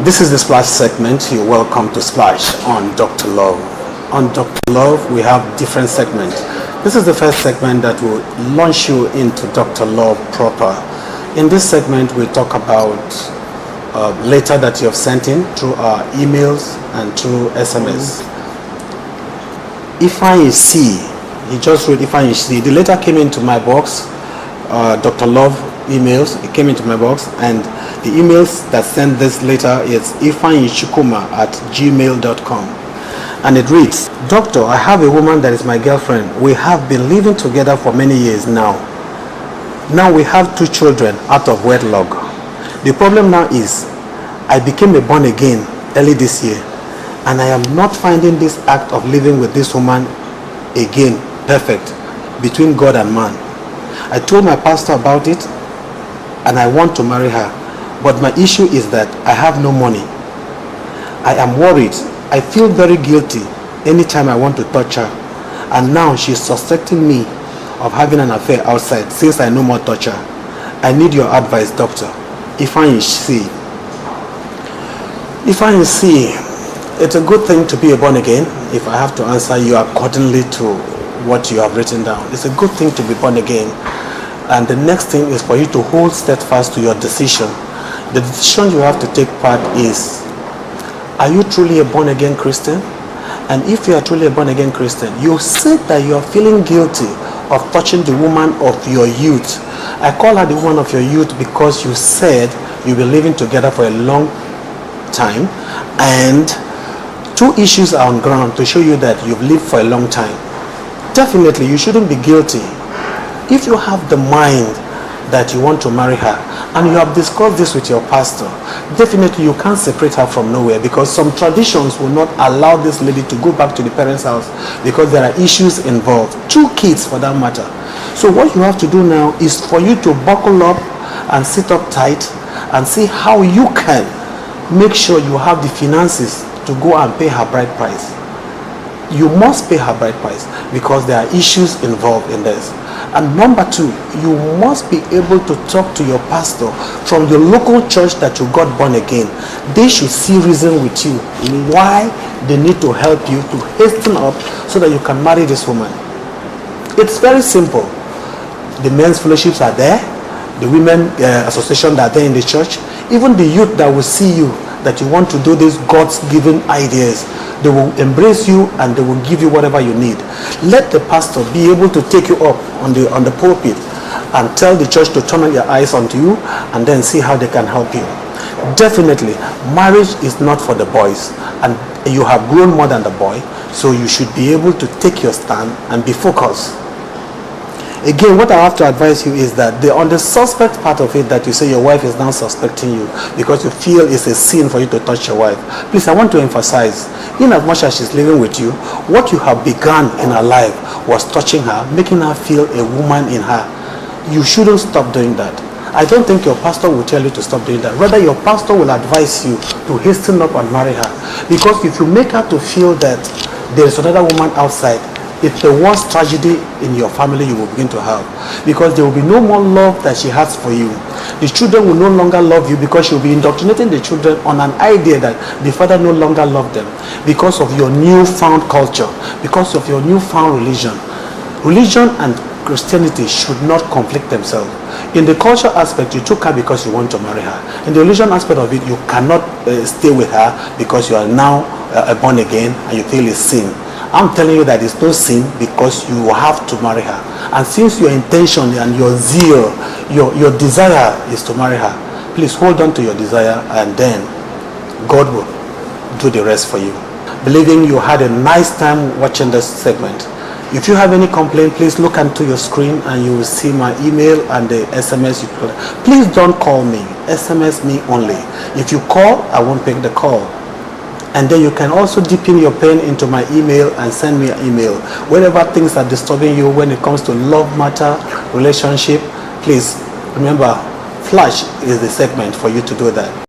This is the Splash segment. You're welcome to Splash on Dr. Love. On Dr. Love, we have different segments. This is the first segment that will launch you into Dr. Love proper. In this segment, we talk about letter that you have sent in through our emails and through SMS. Ifeanyi C, he just wrote Ifeanyi C. The letter came into my box, Dr. Love emails, it came into my box, and the emails that sent this letter is ifeanyichukuma@gmail.com, and it reads, Doctor, I have a woman that is my girlfriend. We have been living together for many years now. Now we have 2 children out of wedlock. The problem now is I became a born again early this year, and I am not finding this act of living with this woman again perfect between God and man. I told my pastor about it and I want to marry her, but my issue is that I have no money. I am worried. I feel very guilty anytime I want to touch her, and now she's suspecting me of having an affair outside since I no more touch her. I need your advice, doctor. Ifeanyi C. Ifeanyi C, it's a good thing to be a born again. If I have to answer you accordingly to what you have written down, it's a good thing to be born again. And the next thing is for you to hold steadfast to your decision. The decision you have to take part is, are you truly a born again Christian? And if you are truly a born again Christian, you said that you are feeling guilty of touching the woman of your youth. I call her the woman of your youth because you said you've been living together for a long time, and 2 issues are on ground to show you that you've lived for a long time. Definitely you shouldn't be guilty. If you have the mind that you want to marry her and you have discussed this with your pastor, definitely you can't separate her from nowhere, because some traditions will not allow this lady to go back to the parents' house because there are issues involved. 2 kids for that matter. So what you have to do now is for you to buckle up and sit up tight and see how you can make sure you have the finances to go and pay her bride price. You must pay her bride price because there are issues involved in this. And number 2, you must be able to talk to your pastor from the local church that you got born again. They should see reason with you why they need to help you to hasten up so that you can marry this woman. It's very simple. The men's fellowships are there, the women association that are there in the church, even the youth that will see you that you want to do these God's given ideas. They will embrace you and they will give you whatever you need. Let the pastor be able to take you up on the pulpit and tell the church to turn their eyes onto you and then see how they can help you. Definitely, marriage is not for the boys, and you have grown more than the boy, so you should be able to take your stand and be focused. Again, what I have to advise you is that on the suspect part of it, that you say your wife is now suspecting you because you feel it's a sin for you to touch your wife. Please, I want to emphasize, in as much as she's living with you, what you have begun in her life was touching her, making her feel a woman in her. You shouldn't stop doing that. I don't think your pastor will tell you to stop doing that. Rather, your pastor will advise you to hasten up and marry her. Because if you make her to feel that there is another woman outside, it's the worst tragedy in your family you will begin to have, because there will be no more love that she has for you. The children will no longer love you because she will be indoctrinating the children on an idea that the father no longer loved them because of your newfound culture, because of your newfound religion. Religion and Christianity should not conflict themselves. In the culture aspect, you took her because you want to marry her. In the religion aspect of it, you cannot stay with her because you are now born again and you feel it's sin. I'm telling you that it's no sin because you have to marry her. And since your intention and your zeal, your desire is to marry her, please hold on to your desire, and then God will do the rest for you. Believing you had a nice time watching this segment. If you have any complaint, please look onto your screen and you will see my email and the SMS you put. Please don't call me. SMS me only. If you call, I won't pick the call. And then you can also dip in your pen into my email and send me an email. Whenever things are disturbing you when it comes to love matter, relationship, please remember, Flash is the segment for you to do that.